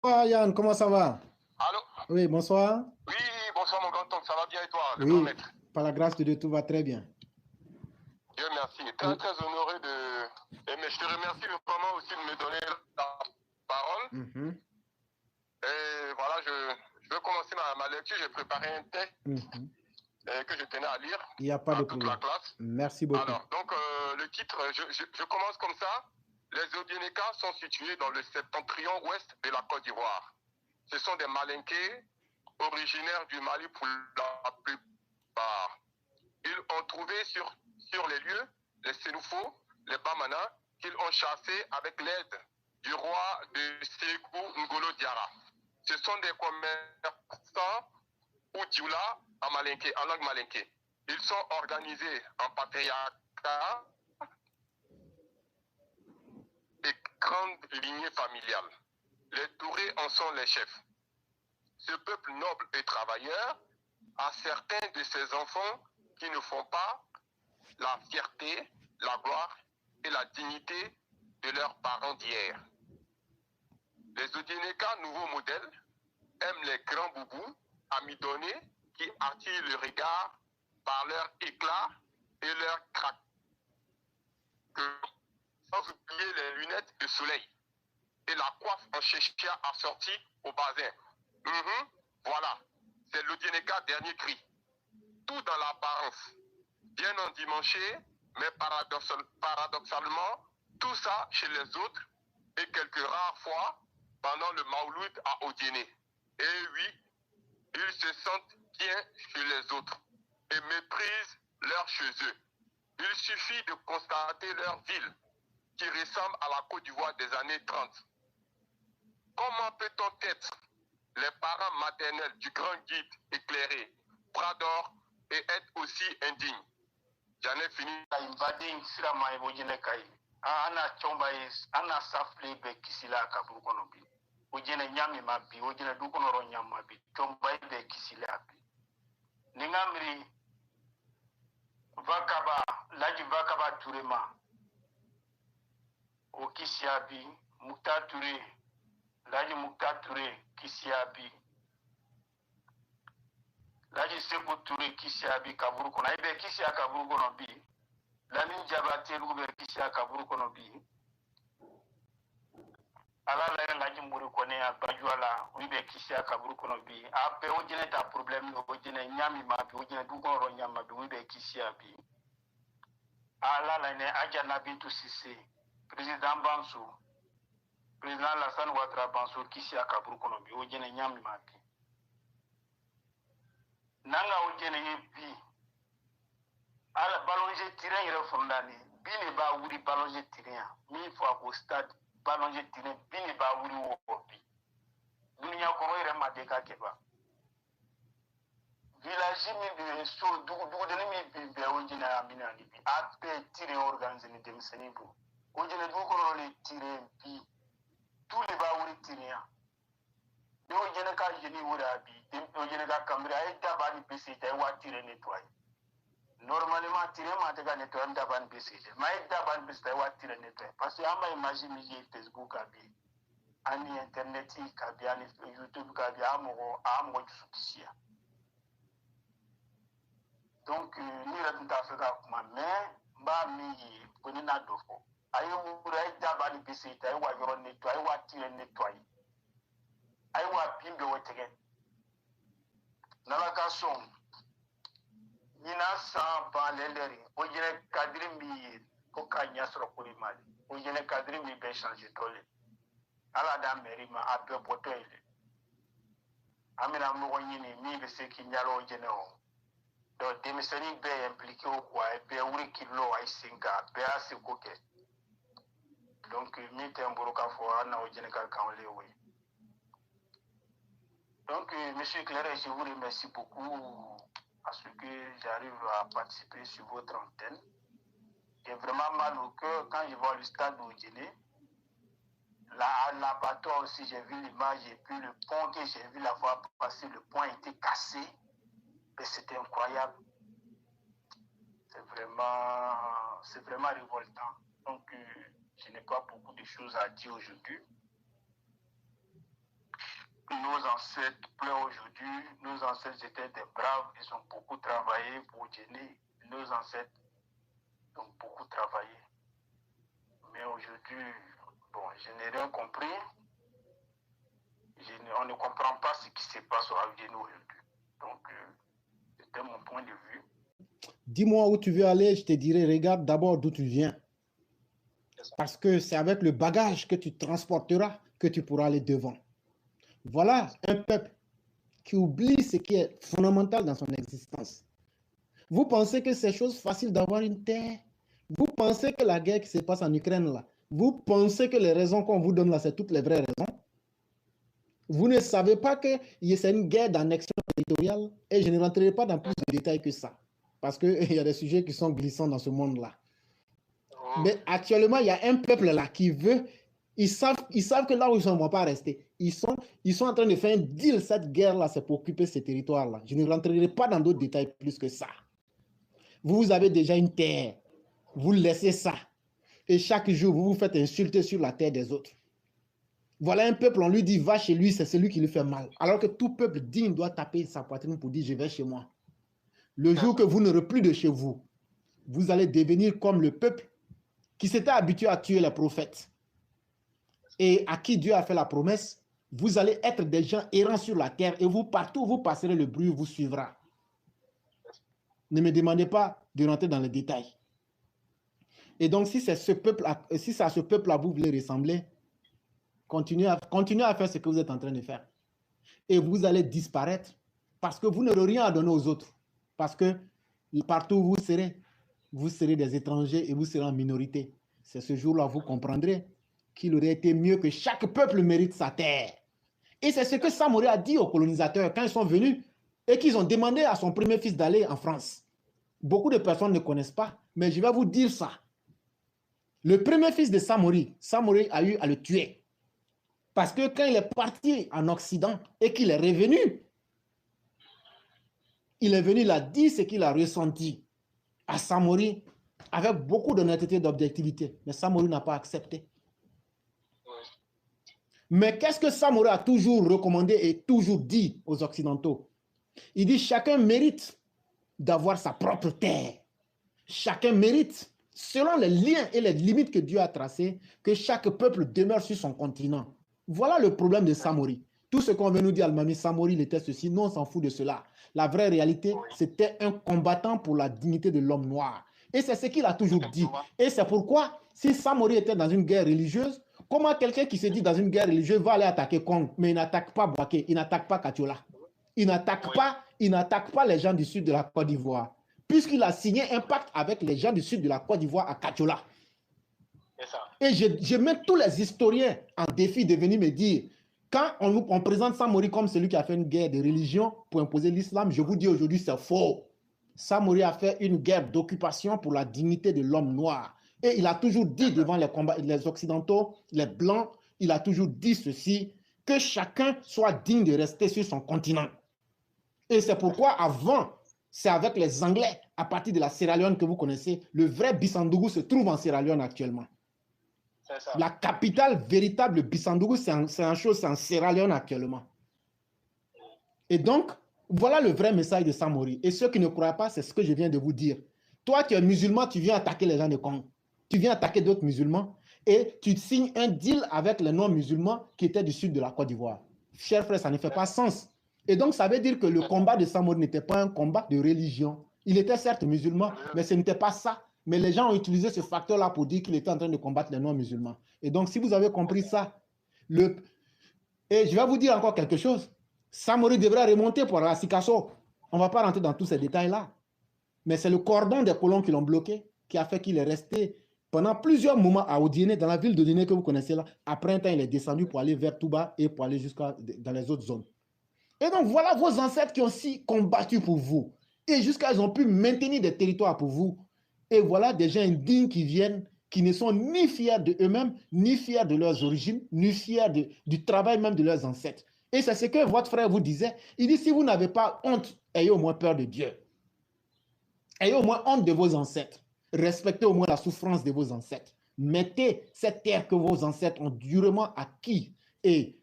Ah, Yann, comment ça va? Allô? Oui, bonsoir. Oui, bonsoir mon grand oncle, ça va bien et toi, le grand Oui, maître? par la grâce de Dieu, tout va très bien. Dieu merci. Très Oui. très honoré de. Mais je te remercie vraiment aussi de me donner la parole. Mhm, Et voilà, je veux commencer ma lecture. J'ai préparé un texte mhm. que je tenais à lire Il n'y a pas de à toute la problème. classe. Merci beaucoup. Alors, donc le titre, je commence comme ça. Les Odieneka sont situés dans le septentrion ouest de la Côte d'Ivoire. Ce sont des Malinqués originaires du Mali pour la plupart. Ils ont trouvé sur les lieux les Sénoufos, les Bamana, qu'ils ont chassés avec l'aide du roi de Ségou Ngolo Diarra. Ce sont des commerçants ou Dioula en langue malinké. Ils sont organisés en patriarcat et grandes lignées familiales. Les Tourés en sont les chefs. Ce peuple noble et travailleur a certains de ses enfants qui ne font pas la fierté, la gloire et la dignité de leurs parents d'hier. Les Odieneka, nouveaux modèles, aiment les grands boubous amidonnés qui attirent le regard par leur éclat et leur craque. Sans oublier les lunettes de soleil et la coiffe en chéchia assortie au basin. Voilà, c'est l'Odieneka dernier cri. Tout dans l'apparence, bien endimanché, mais paradoxalement, tout ça chez les autres et quelques rares fois pendant le Maouloud à Odiéné. Et oui, ils se sentent bien chez les autres et méprisent leur chez eux. Il suffit de constater leur ville qui ressemble à la Côte d'Ivoire des années 30. Comment peut-on être les parents maternels du grand guide éclairé, Prador, et être aussi indigne? J'en ai fini. Invading sirama ibo jene kai. Ana chomba is ana safle be kisila kaburu kono bi. Ojene nyami mabi, ojene du kono ro nyam mabi. Chomba be kisila bi. Ningamri vakaba, laji vakaba turema. O kisiabi, mukta ture, laji mukta ture kisiabi. Laji seko ture kisiabi kaburu kono. Ibe kisia kaburu kono bi. Lamin jabate lube kisia kaburu kono bi. Ala la laji muri kone a bajuala wibe kisi a kaburu kono bi a pe o jene ta problème o jene nyami ma bi o jene du kono ro nyama bi wibe kisi a bi ala la ne aja na bintu sise président Bansu président Lassane Ouattara Bansu kisi a kaburu kono bi o jene nyami ma bi nanga o jene ye bi ala ballonge terrain yɛrɛ fondani bi ne b'a wuri ballonge terrain min fɔ a ko stade ballonge terrain bi ne b'a wuri wo bi duniya kɔrɔ yɛrɛ ma de ka kɛ ba village min bɛ so dugudennin min bɛ bɛn o jɛnɛ a mina ni bi a bɛɛ tire organisé ni denmisɛnnin bolo o jɛnɛ dugu kɔnɔ le tire bi tout le b'a wuri tiriya ni o jɛnɛ ka jeni wuri a bi o jɛnɛ ka kamera a ye daba ni bese ta ye wa tire nettoyer normalement tire ma tɛ ka nettoyer n daba ni bese tɛ mais a ye daba ni bese ta ye wa tire nettoyer parce que an b'a image min ye Facebook ka bi ani internet ka bi ani YouTube ka bi a mɔgɔ dusu kisi ya donc ni yɛrɛ tun t'a fɛ ka kuma mais n b'a min ye ko ni n'a dɔ fɔ a ye wuri a ye daba ni bese ta a ye wa yɔrɔ nettoyer a ye wa tire nettoyer a ye wa bin bɛɛ o tigɛ n'ala ka sɔn ɲinan san banlɛlɛri o jɛnɛ kadiri min ye ko k'a ɲɛ sɔrɔ ko mali o jɛnɛ kadiri min bɛ changer tɔ le ala da mairie ma a bɛɛ bɔtɔ ye dɛ an bɛna mɔgɔ ɲini min bɛ se k'i ɲala o jɛnɛ o donc denmisɛnnin bɛɛ impliqué o quoi a ye bɛɛ wuri k'i lɔ a ye sen kan a bɛɛ y'a seko kɛ donc min tɛ n bolo k'a fɔ an na o jɛnɛ ka kan le o ye donc monsieur Claire je vous remercie beaucoup à ce que j'arrive à participer sur votre antenne. J'ai vraiment mal au cœur quand je vois le stade de Djéné. Là, l'abattoir aussi, j'ai vu l'image et puis le pont que j'ai vu la fois passer, le pont était cassé. Mais c'était incroyable. C'est vraiment révoltant. Donc, je n'ai pas beaucoup de choses à dire aujourd'hui. nos ancêtres pleurent aujourd'hui. Nos ancêtres étaient des braves. Ils ont beaucoup travaillé pour gêner. Nos ancêtres ont beaucoup travaillé. Mais aujourd'hui, bon, je n'ai rien compris. On ne comprend pas ce qui se passe à Guinée aujourd'hui. Donc, c'était mon point de vue. Dis-moi où tu veux aller, je te dirai, regarde d'abord d'où tu viens. Parce que c'est avec le bagage que tu transporteras que tu pourras aller devant. Voilà un peuple qui oublie ce qui est fondamental dans son existence. Vous pensez que c'est chose facile d'avoir une terre? Vous pensez que la guerre qui se passe en Ukraine là, vous pensez que les raisons qu'on vous donne là, c'est toutes les vraies raisons? Vous ne savez pas que c'est une guerre d'annexion territoriale et je ne rentrerai pas dans plus de détails que ça. Parce qu'il y a des sujets qui sont glissants dans ce monde-là. Mais actuellement, il y a un peuple là qui veut, ils savent que là où ils sont, ils ne vont pas rester. Ils sont en train de faire un deal, cette guerre-là, c'est pour occuper ces territoires-là. Je ne rentrerai pas dans d'autres détails plus que ça. Vous avez déjà une terre, vous laissez ça. Et chaque jour, vous vous faites insulter sur la terre des autres. Voilà un peuple, on lui dit, va chez lui, c'est celui qui lui fait mal. Alors que tout peuple digne doit taper sa poitrine pour dire, je vais chez moi. Le jour que vous n'aurez plus de chez vous, vous allez devenir comme le peuple qui s'était habitué à tuer les prophètes et à qui Dieu a fait la promesse, vous allez être des gens errants sur la terre et vous, partout où vous passerez, le bruit vous suivra. Ne me demandez pas de rentrer dans les détails. Et donc, si c'est ce peuple, si c'est à ce peuple-là vous voulez ressembler, continuez à faire ce que vous êtes en train de faire. Et vous allez disparaître parce que vous n'aurez rien à donner aux autres. Parce que partout où vous serez des étrangers et vous serez en minorité. C'est ce jour-là vous comprendrez qu'il aurait été mieux que chaque peuple mérite sa terre. Et c'est ce que Samori a dit aux colonisateurs quand ils sont venus et qu'ils ont demandé à son premier fils d'aller en France. Beaucoup de personnes ne connaissent pas, mais je vais vous dire ça. Le premier fils de Samori a eu à le tuer. Parce que quand il est parti en Occident et qu'il est revenu, il est venu, il a dit ce qu'il a ressenti à Samori avec beaucoup d'honnêteté et d'objectivité. Mais Samori n'a pas accepté. Mais qu'est-ce que Samori a toujours recommandé et toujours dit aux Occidentaux? Il dit chacun mérite d'avoir sa propre terre. Chacun mérite, selon les liens et les limites que Dieu a tracés, que chaque peuple demeure sur son continent. Voilà le problème de Samori. Tout ce qu'on veut nous dire, Almami, Samori, il était ceci, nous on s'en fout de cela. La vraie réalité, c'était un combattant pour la dignité de l'homme noir. Et c'est ce qu'il a toujours dit. Et c'est pourquoi, si Samori était dans une guerre religieuse, comment quelqu'un qui se dit dans une guerre religieuse va aller attaquer Kong, mais il n'attaque pas Boaké, il n'attaque pas Katiola. Il n'attaque pas les gens du sud de la Côte d'Ivoire, puisqu'il a signé un pacte avec les gens du sud de la Côte d'Ivoire à Katiola. Et je mets tous les historiens en défi de venir me dire, quand on présente Samori comme celui qui a fait une guerre de religion pour imposer l'islam, je vous dis aujourd'hui c'est faux. Samori a fait une guerre d'occupation pour la dignité de l'homme noir. Et il a toujours dit devant les Occidentaux, les Blancs, il a toujours dit ceci, que chacun soit digne de rester sur son continent. Et c'est pourquoi avant, c'est avec les Anglais, à partir de la Sierra Leone que vous connaissez, le vrai Bissandougou se trouve en Sierra Leone actuellement. La capitale véritable Bissandougou, c'est en Sierra Leone actuellement. Et donc, voilà le vrai message de Samori. Et ceux qui ne croient pas, c'est ce que je viens de vous dire. Toi, tu es musulman, tu viens attaquer les gens de Congo. Tu viens attaquer d'autres musulmans et tu signes un deal avec les non-musulmans qui étaient du sud de la Côte d'Ivoire. Cher frère, ça ne fait pas sens. Et donc, ça veut dire que le combat de Samori n'était pas un combat de religion. Il était certes musulman, mais ce n'était pas ça. Mais les gens ont utilisé ce facteur-là pour dire qu'il était en train de combattre les non-musulmans. Et donc, si vous avez compris ça, et je vais vous dire encore quelque chose. Samori devrait remonter pour la Sikasso. On ne va pas rentrer dans tous ces détails-là. Mais c'est le cordon des colons qui l'ont bloqué, qui a fait qu'il est resté pendant plusieurs moments à Odiéné, dans la ville d'Odiéné que vous connaissez là. Après un temps, il est descendu pour aller vers Touba et pour aller jusqu'à dans les autres zones. Et donc, voilà vos ancêtres qui ont aussi combattu pour vous. Et jusqu'à ils ont pu maintenir des territoires pour vous. Et voilà des gens indignes qui viennent, qui ne sont ni fiers de eux-mêmes, ni fiers de leurs origines, ni fiers du travail même de leurs ancêtres. Et c'est ce que votre frère vous disait. Il dit, si vous n'avez pas honte, ayez au moins peur de Dieu. Ayez au moins honte de vos ancêtres. Respectez au moins la souffrance de vos ancêtres. Mettez cette terre que vos ancêtres ont durement acquis et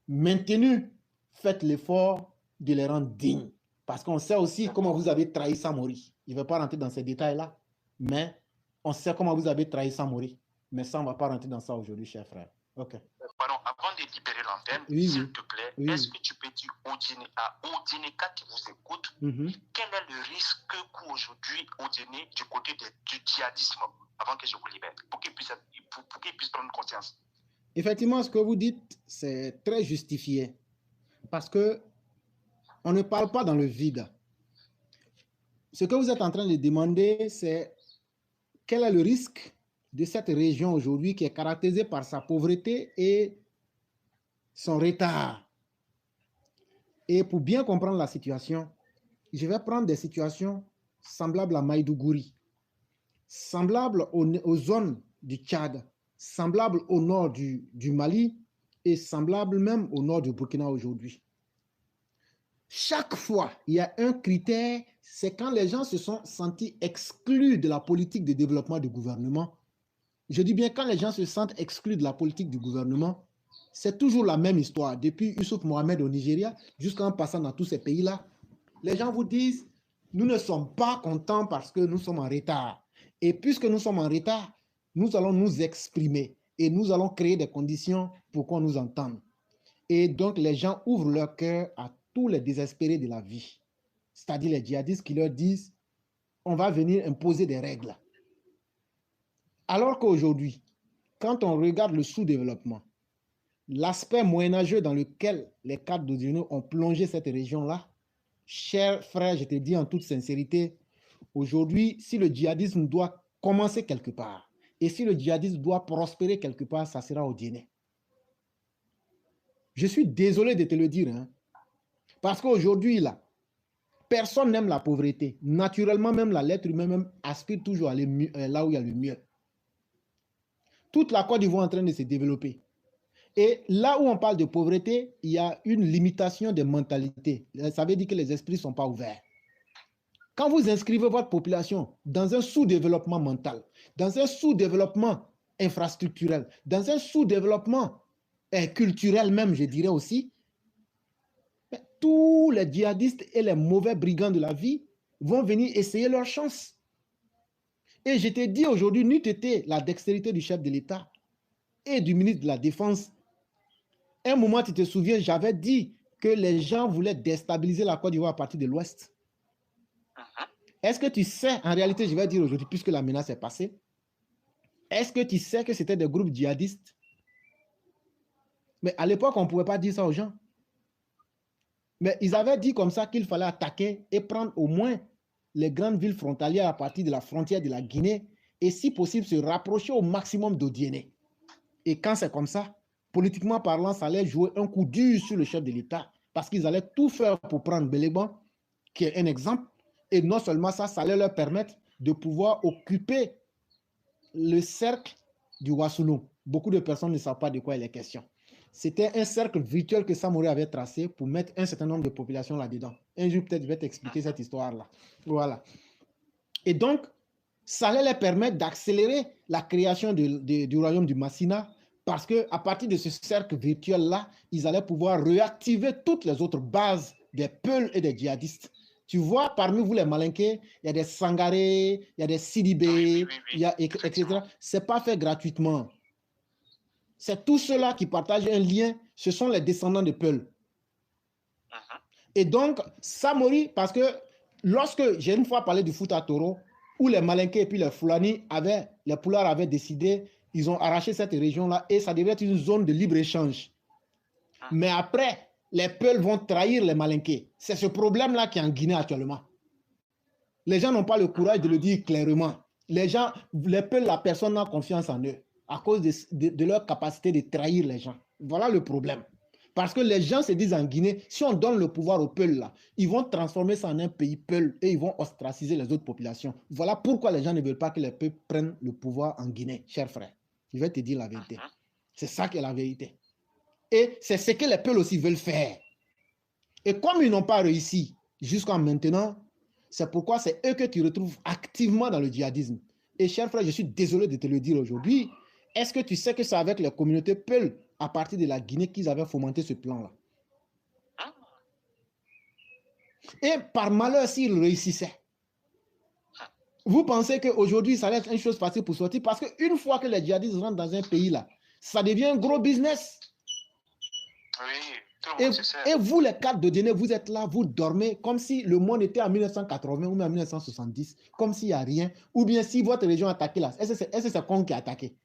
maintenue faites l'effort de les rendre dignes. Parce qu'on sait aussi comment vous avez trahi Samori. Je ne vais pas rentrer dans ces détails-là, mais on sait comment vous avez trahi Samori. Mais ça, on ne va pas rentrer dans ça aujourd'hui, cher frère. OK. Pardon, avant de libérer l'antenne, Oui, s'il oui. te plaît, Oui. est-ce que tu peux dire à Odineka qui vous écoute, quel est le risque qu'aujourd'hui Odiné du côté du djihadisme, avant que je vous libère, pour qu'il puisse prendre conscience? Effectivement, ce que vous dites, c'est très justifié. Parce que on ne parle pas dans le vide. Ce que vous êtes en train de demander, c'est quel est le risque de cette région aujourd'hui qui est caractérisée par sa pauvreté et son retard. Et pour bien comprendre la situation, je vais prendre des situations semblables à Maïdougouri, semblables aux zones du Tchad, semblables au nord du Mali et semblables même au nord du Burkina aujourd'hui. Chaque fois, il y a un critère, c'est quand les gens se sont sentis exclus de la politique de développement du gouvernement. Je dis bien quand les gens se sentent exclus de la politique du gouvernement, c'est toujours la même histoire. Depuis Youssouf Mohamed au Nigeria, jusqu'en passant dans tous ces pays-là, les gens vous disent, nous ne sommes pas contents parce que nous sommes en retard. Et puisque nous sommes en retard, nous allons nous exprimer et nous allons créer des conditions pour qu'on nous entende. Et donc, les gens ouvrent leur cœur à tous les désespérés de la vie, c'est-à-dire les djihadistes qui leur disent, on va venir imposer des règles. Alors qu'aujourd'hui, quand on regarde le sous-développement, l'aspect moyenâgeux dans lequel les cadres d'Oudjeno ont plongé cette région-là, cher frère, je te dis en toute sincérité, aujourd'hui, si le djihadisme doit commencer quelque part, et si le djihadisme doit prospérer quelque part, ça sera au Guinée. Je suis désolé de te le dire, hein, parce qu'aujourd'hui, là, personne n'aime la pauvreté. Naturellement, même l'être humain même aspire toujours à aller là où il y a le mieux. Toute la Côte d'Ivoire est en train de se développer. Et là où on parle de pauvreté, il y a une limitation des mentalités. Ça veut dire que les esprits ne sont pas ouverts. Quand vous inscrivez votre population dans un sous-développement mental, dans un sous-développement infrastructurel, dans un sous-développement culturel même, je dirais aussi, tous les djihadistes et les mauvais brigands de la vie vont venir essayer leur chance. Et je t'ai dit aujourd'hui, n'eût été la dextérité du chef de l'État et du ministre de la Défense. Un moment, tu te souviens, j'avais dit que les gens voulaient déstabiliser la Côte d'Ivoire à partir de l'Ouest. Est-ce que tu sais, en réalité, je vais dire aujourd'hui, puisque la menace est passée, est-ce que tu sais que c'était des groupes djihadistes? Mais à l'époque, on ne pouvait pas dire ça aux gens. Mais ils avaient dit comme ça qu'il fallait attaquer et prendre au moins les grandes villes frontalières à partir de la frontière de la Guinée et si possible se rapprocher au maximum d'Odiéné. Et quand c'est comme ça, politiquement parlant, ça allait jouer un coup dur sur le chef de l'État parce qu'ils allaient tout faire pour prendre Béléban, qui est un exemple. Et non seulement ça, ça allait leur permettre de pouvoir occuper le cercle du Wassoulou. Beaucoup de personnes ne savent pas de quoi il est question. C'était un cercle virtuel que Samori avait tracé pour mettre un certain nombre de populations là-dedans. Un jour, peut-être, je vais t'expliquer cette histoire-là. Voilà. Et donc, ça allait leur permettre d'accélérer la création du royaume du Massina parce qu'à partir de ce cercle virtuel-là, ils allaient pouvoir réactiver toutes les autres bases des Peuls et des djihadistes. Tu vois, parmi vous les Malinqués, il y a des Sangaré, il y a des Sidibé, il y a, etc. Ce n'est pas fait gratuitement. C'est tous ceux-là qui partagent un lien, ce sont les descendants de Peul. Et donc, Samori, parce que lorsque j'ai une fois parlé du Fouta Toro, où les Malinqués et puis les Fulani les Poulards avaient décidé, ils ont arraché cette région-là et ça devait être une zone de libre-échange. Mais après, les Peuls vont trahir les Malinqués. C'est ce problème-là qui est en Guinée actuellement. Les gens n'ont pas le courage de le dire clairement. Les Peuls, la personne n'a confiance en eux à cause de leur capacité de trahir les gens. Voilà le problème. Parce que les gens se disent en Guinée, si on donne le pouvoir aux Peuls, là, ils vont transformer ça en un pays Peul et ils vont ostraciser les autres populations. Voilà pourquoi les gens ne veulent pas que les Peuls prennent le pouvoir en Guinée, cher frère. Je vais te dire la vérité. C'est ça qui est la vérité. Et c'est ce que les Peuls aussi veulent faire. Et comme ils n'ont pas réussi jusqu'à maintenant, c'est pourquoi c'est eux que tu retrouves activement dans le djihadisme. Et cher frère, je suis désolé de te le dire aujourd'hui. Est-ce que tu sais que c'est avec les communautés Peul, à partir de la Guinée, qu'ils avaient fomenté ce plan-là? Et par malheur, s'ils réussissaient, vous pensez qu'aujourd'hui, ça va être une chose facile pour sortir? Parce qu'une fois que les djihadistes rentrent dans un pays là, ça devient un gros business. Oui, et vous, les cadres de Djenné, vous êtes là, vous dormez comme si le monde était en 1980 ou même en 1970, comme s'il n'y a rien. Ou bien si votre région est attaquée là, est-ce que c'est Kong qui a attaqué?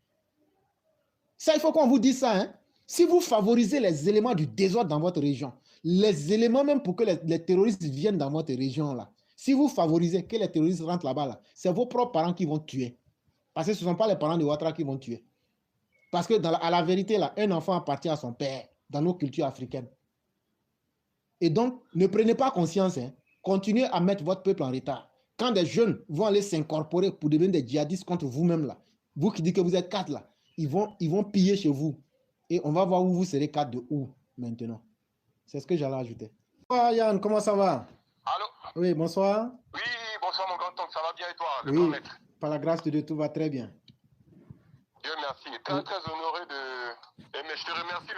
Ça, il faut qu'on vous dise ça. Hein? Si vous favorisez les éléments du désordre dans votre région, les éléments même pour que les terroristes viennent dans votre région là, si vous favorisez que les terroristes rentrent là-bas, là, c'est vos propres parents qui vont tuer. Parce que ce ne sont pas les parents de Ouattara qui vont tuer. Parce que à la vérité, là, un enfant appartient à son père dans nos cultures africaines. Et donc, ne prenez pas conscience. Hein. Continuez à mettre votre peuple en retard. Quand des jeunes vont aller s'incorporer pour devenir des djihadistes contre vous-même, là, vous qui dites que vous êtes 4 là, ils vont piller chez vous. Et on va voir où vous serez 4 de où maintenant. C'est ce que j'allais ajouter. Bonsoir Yann, comment ça va? Allô? Oui, bonsoir. Oui, bonsoir mon grand oncle, ça va bien et toi, le oui, grand maître? Par la grâce de Dieu, tout va très bien. Dieu merci. Très, très honoré de... Mais je te remercie